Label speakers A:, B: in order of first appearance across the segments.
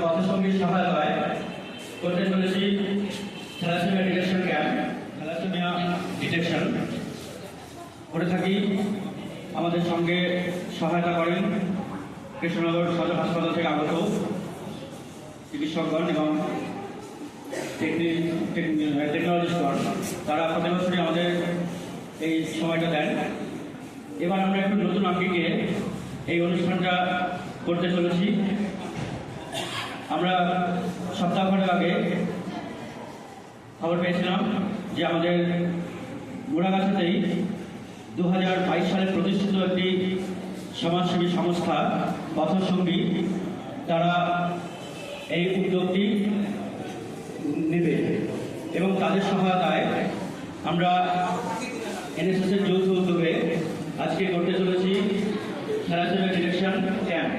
A: পথসঙ্গীর সহায়তায় করতে চলেছি thalassemia detection camp. Thalassemia detection করে থাকি। আমাদের সঙ্গে সহায়তা করেন কৃষ্ণনগর সদর হাসপাতাল থেকে আগত চিকিৎসকগণ এবং টেকনোলজিস্টগণ। তারা প্রতি বছরই আমাদের এই সময়টা দেন। এবার আমরা একটু নতুন আঙ্গিকে এই অনুষ্ঠানটা করতে চলেছি। আমরা সপ্তাহখানেক আগে খবর পেয়েছিলাম যে আমাদের মুড়াগাছাতেই 2022 সালে প্রতিষ্ঠিত একটি সমাজসেবী সংস্থা পথসঙ্গী, তারা এই উদ্যোগটি নেবে এবং তাদের সহায়তায় আমরা এনএসএসের যৌথ উদ্যোগে আজকে করতে চলেছি থ্যালাসেমিয়া ডিটেকশন ক্যাম্প।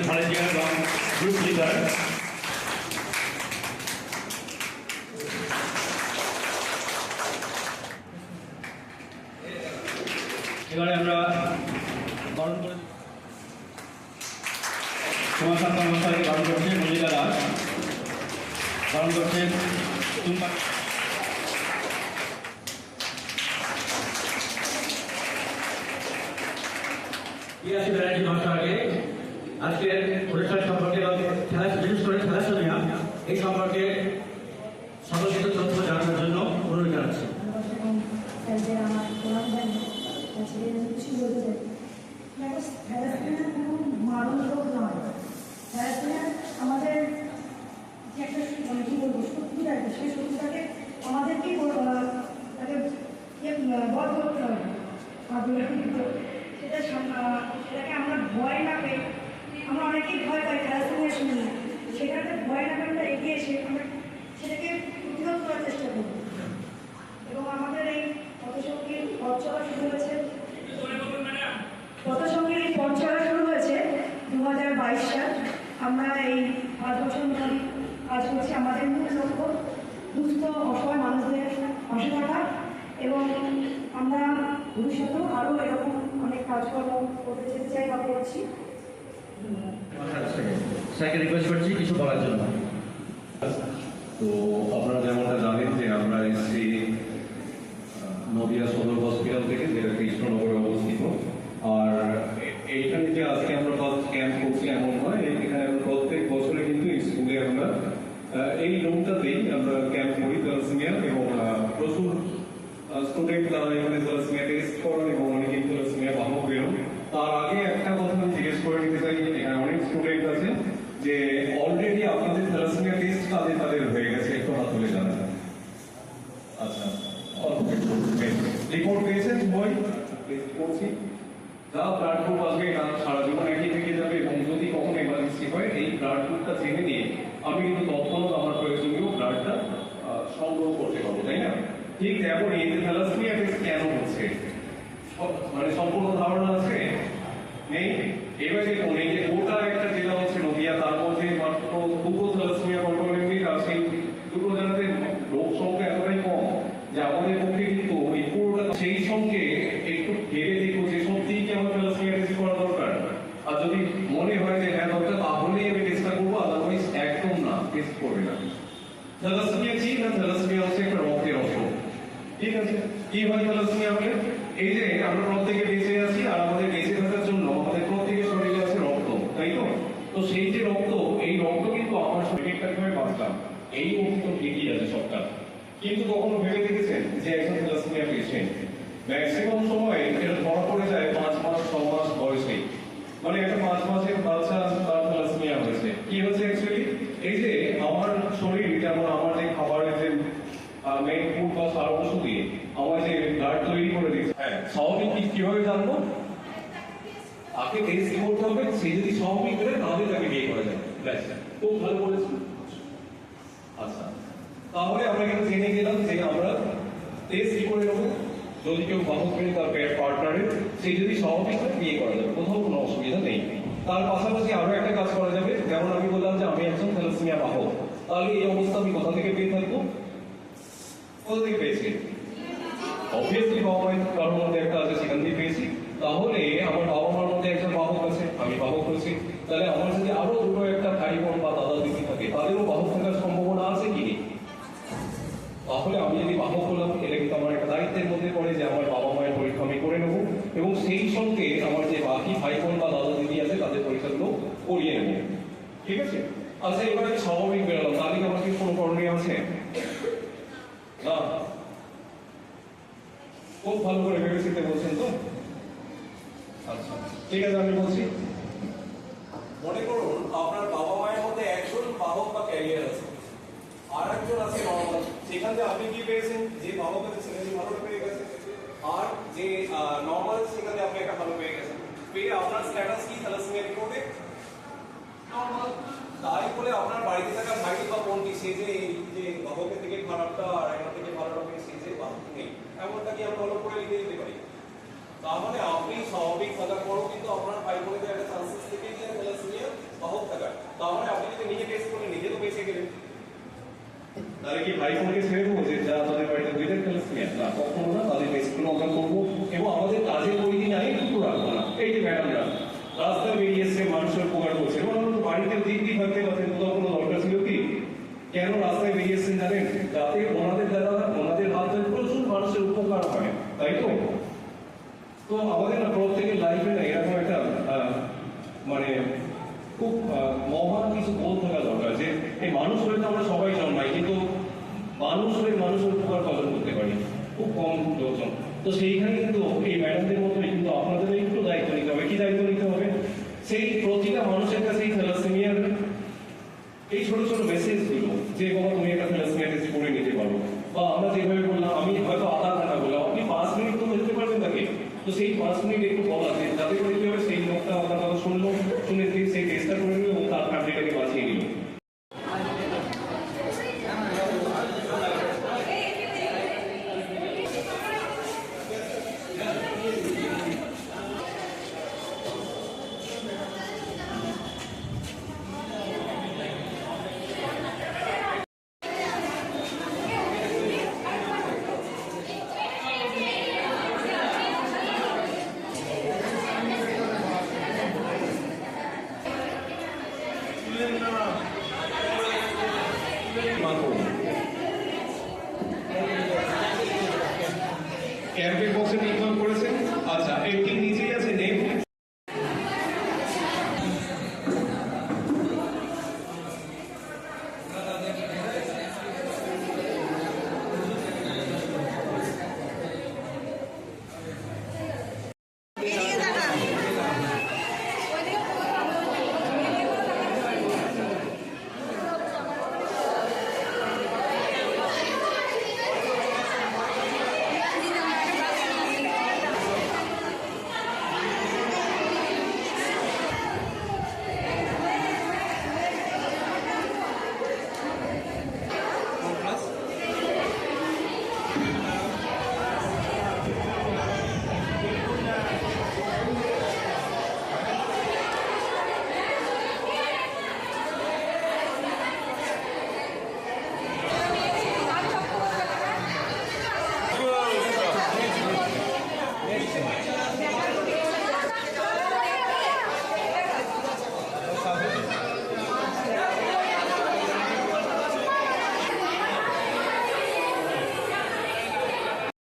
A: Volunteer এবং গ্রুপ লিডার এবারে আমরা বরণ করে সমাজ কর্মচারীকে বরণ করছে মল্লিকা দাস, বরণ করছেন টুম্পা। আগে আজকের অনুষ্ঠান সম্পর্কে বিশেষ করে থ্যালাসেমিয়া এই সম্পর্কে সকলকে তথ্য জানানোর জন্য অনুরোধ জানাচ্ছি।
B: আমাদের যে একটা মানে কি বলবো শত্রুতা আছে, সেই শত্রুতাকে আমাদেরকেই বধ করতে হবে। সেটাকে আমরা ভয় না পেয়ে, আমরা অনেকেই ভয় পাই থ্যালাসেমিয়া শুনি, সেটাতে ভয় না পেয়ে আমরা এগিয়ে এসে আমরা সেটাকে প্রতিরোধ করার চেষ্টা করব। এবং আমাদের এই পথসঙ্গীর পথ চলা শুরু হয়েছে 2022 সাল। আমরা এই 5 বছর ধরে কাজ করছি। আমাদের মূল লক্ষ্য দুস্থ অসহায় মানুষদের পাশে থাকা এবং আমরা ভবিষ্যতেও আরও এরকম অনেক কাজকর্ম করতে যেতে চাই বা করছি।
A: স্যারকে রিকোয়েস্ট করছি কিছু বলার জন্য।
C: তো আপনারা যেমনটা জানেন যে আমরা এসেছি নদিয়া সদর হসপিটাল থেকে, যেটা কৃষ্ণনগরে অবস্থিত। আর এইখানে যে আজকে আমরা ফার্স্ট ক্যাম্প করছি এমন নয়, এখানে প্রত্যেক বছরে কিন্তু স্কুলে আমরা এই রুমটাতেই আমরা ক্যাম্প করি থ্যালাসেমিয়া, এবং প্রচুর স্টুডেন্ট তারা এখানে থ্যালাসেমিয়া টেস্ট করেন এবং অনেকেই থ্যালাসেমিয়া বাহক বেরোন। তার আগে একটা কথা আমি জিজ্ঞেস করে নিতে চাই, এখানে অনেক স্টুডেন্ট আছে যে অলরেডি আপনাদের থ্যালাসেমিয়া টেস্ট তাদের হয়ে গেছে, একটু হাত তুলে জানান। আচ্ছা, রিপোর্ট পেয়েছেন বই করছি, যা ব্লাড গ্রুপ আসবে সারা জীবন একই থেকে যাবে, এবং যদি কখনো এমার্জেন্সি হয় এই ব্লাড গ্রুপটা জেনে নিয়ে আমি কিন্তু তৎক্ষণাৎ আমার প্রয়োজনীয় ব্লাডটা সংগ্রহ করতে পারবো, তাই না? ঠিক তেমন এই থ্যালাসেমিয়া টেস্ট কেন হচ্ছে মানে সম্পূর্ণ ধারণা আছে নেই। এবার দেখুন, এই যে গোটা একটা জেলা হচ্ছে নদিয়া, তার মধ্যে মাত্র 2 থ্যালাসেমিয়া কন্ট্রোল ইউনিট আর সেই 2 জেলাতে লোক সংখ্যা এতটাই কম যে আমাদের পক্ষে কিন্তু এই পুরোটা, সেই সঙ্গে একটু ভেবে দেখবো যে সত্যিই কি আমার থ্যালাসেমিয়া টেস্ট করা দরকার। আর যদি মনে হয় যে হ্যাঁ দরকার, তাহলেই আমি করবে না। থ্যালাসেমিয়া কি না, থ্যালাসেমিয়া হচ্ছে একটা রক্তের অসুখ। ঠিক আছে, কি হয় থ্যালাসেমিয়া হলে? এই যে আমরা প্রত্যেকে বেঁচে আছি, আর আমাদের বেঁচে থাকার জন্য আমাদের প্রত্যেকের শরীরে আছে রক্ত, তাই তো? তো সেই যে রক্ত, এই রক্ত কিন্তু আমার শরীরটা কিভাবে বাঁচলাম এই অবধি তো ঠিকই আছে সবটা, কিন্তু কখনো ভেবে দেখেছেন যে একজন থ্যালাসেমিয়া পেশেন্ট ম্যাক্সিমাম সময় এটা ধরা পড়ে যায় 5 মাস 6 মাস বয়সে। মানে একটা 5 মাসের বাচ্চা তার থ্যালাসেমিয়া হয়েছে। কি হচ্ছে অ্যাকচুয়ালি? এই যে আমার শরীর, যেমন আমার যে খাবারের যে মেইন ফুড বা সার অংশ দিয়ে আমার যে ব্লাড তৈরি করে দিচ্ছে, হ্যাঁ স্বাভাবিক কিভাবে জানবো? আগে টেস্ট কি করতে হবে, সে যদি স্বাভাবিক করে তাহলে তাকে বিয়ে করা যাবে। ব্যাস, খুব ভালো বলেছেন। আচ্ছা, তাহলে আমরা কিন্তু জেনে গেলাম যে আমরা টেস্ট কি করে নেবো, যদি কেউ বাহক করে তার পার্টনারের, সে যদি স্বাভাবিক হয় বিয়ে করা যাবে, কোথাও কোনো অসুবিধা নেই। তার পাশাপাশি আরো একটা কাজ করা যাবে, যেমন আমি বললাম যে আমি একজন থ্যালাসেমিয়া বাহক, তাহলে এই অবস্থা আমি কোথা থেকে পেয়ে থাকবো? কোথা থেকে পেয়েছি? অবভিয়াসলি বাবা মায়ের কারোর মধ্যে একটা আছে, সেখান থেকে পেয়েছি। তাহলে আমার বাবা মার মধ্যে একজন বাহক আছে, আমি বাহক হয়েছি, তাহলে আমার যদি আরো দুটো একটা ভাই বোন বা দাদা দিদি থাকে, তাদেরও বাহক থাকার সম্ভাবনা আছে কি? তাহলে আমি যদি বাহক হলাম, এটা কিন্তু আমার একটা দায়িত্বের মধ্যে পড়ে যে আমার বাবা মায়ের পরীক্ষা আমি করে নেবো, এবং সেই সঙ্গে আমার যে বাকি ভাই বোন বা দাদা দিদি আছে তাদের পরীক্ষাগুলো করিয়ে নেবো। ঠিক আছে? আচ্ছা, এবার আমি স্বাভাবিক বেরোলাম, তাহলে কি আমার কি কোনো করণীয় আছে? না? খুব ভালো করে ভেবেচিন্তে বলছেন তো? আচ্ছা, ঠিক আছে, আমি বলছি। মনে করুন আপনার বাবা মায়ের মধ্যে একজন বাহক বা ক্যারিয়ার আছে, আর একজন আছে নর্মাল। সেখান থেকে আপনি কি পেয়েছেন? যে বাহক আছে সেখানে ভালো পেয়ে গেছেন, আর যে নর্মাল সেখানে আপনি একটা ভালো পেয়ে গেছেন। পেয়ে আপনার স্ট্যাটাস কি থ্যালাসেমিয়া রিপোর্টে? নর্মাল। তাই বলে আপনার বাড়িতে থাকা ভাইটি বা বোনটি সে যে এই যে বাহকের থেকে খারাপটা আর একটা থেকে ভালোটা পেয়ে সে যে বাহক নেই, এমনটা কি আমরা ভালো করে লিখে দিতে পারি? তার মানে আপনি স্বাভাবিক থাকার পরও কিন্তু আপনার ভাই বোনেদের একটা চান্সেস থেকে যে থ্যালাসেমিয়া বাহক থাকার, তার মানে আপনি যদি নিজে টেস্ট করে নিজে তো বেঁচে গেলেন। তাহলে কি ভাই বোনকে ছেড়ে দেবো যে যা তাদের বাড়িতে দুইটা থ্যালাসেমিয়া? না, কখনো না। তাদের টেস্টগুলো আমরা করবো এবং আমাদের কাজের পরিধি নাই কিন্তু রাখবো না। এই যে ম্যাডামরা রাস্তায় বেরিয়ে এসছে, মানুষের উপকার করছে, এবং আমরা তো বাড়িতে দিব্যি থাকতে পারতেন, কোথাও কোনো দরকার ছিল কি? কেন রাস্তায় বেরিয়ে এসছেন জানেন? যাতে ওনাদের দ্বারা ওনাদের হাত ধরে প্রচুর মানুষের উপকার হয়, তাই তো? তো আমাদের না প্রত্যেকের লাইফে না এরকম একটা মানে খুব মহান কিছু বোধ থাকা দরকার যে এই মানুষ হয়ে তো আমরা সবাই জন্মাই, কিন্তু মানুষ হয়ে মানুষের উপকার কদর করতে পারি খুব কম লোকজন। তো সেইখানে কিন্তু এই ম্যাডামদের মতোই কিন্তু আপনাদের একটু দায়িত্ব নিতে হবে। কি দায়িত্ব নিতে হবে? সেই প্রতিটা মানুষের কাছে এই থ্যালাসেমিয়ার এই ছোট ছোট মেসেজগুলো, যে বাবা তুমি একটা থ্যালাসেমিয়া টেস্ট করে নিতে পারো, বা আমরা যেভাবে বললাম, আমি হয়তো আধা ঘন্টা বললাম, আপনি 5 মিনিট তো বলতে পারবেন তাকে। তো সেই 5 মিনিট একটু বলা যে যাতে করে কি হবে, সেই লোকটা আপনার কথা শুনলো, শুনে সেই টেস্টটা করে নিল এবং তার ফ্যামিলিটাকে বাঁচিয়ে নিল। ক্যাম্পের বক্সে নির্মাণ করেছেন। আচ্ছা, 18